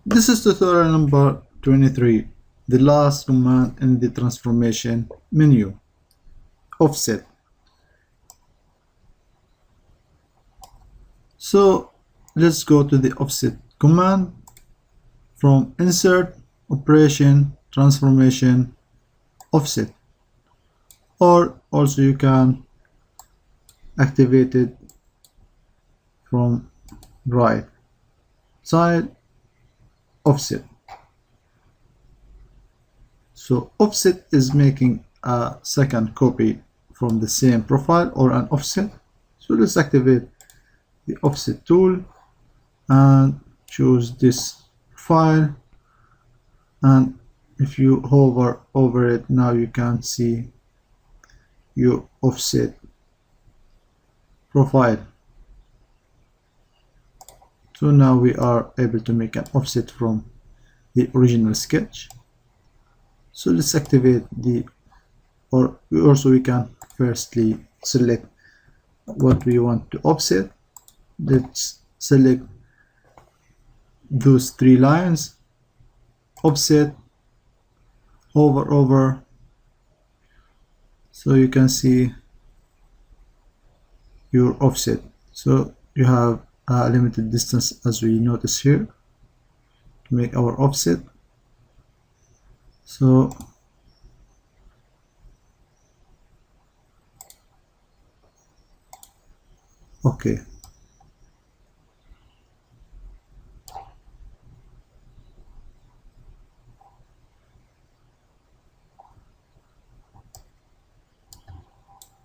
This is tutorial number 23, the last command in the transformation menu, offset. So let's go to the offset command from insert, operation, transformation, offset, or also you can activate it from right side, offset. So offset is making a second copy from the same profile or an offset. So let's activate the offset tool and choose this file, and if you hover over it, now you can see your offset profile. So now we are able to make an offset from the original sketch. So let's activate the, or we can firstly select what we want to offset. Let's select those three lines, offset, hover over, so you can see your offset. So you have a limited distance as we notice here to make our offset. So okay,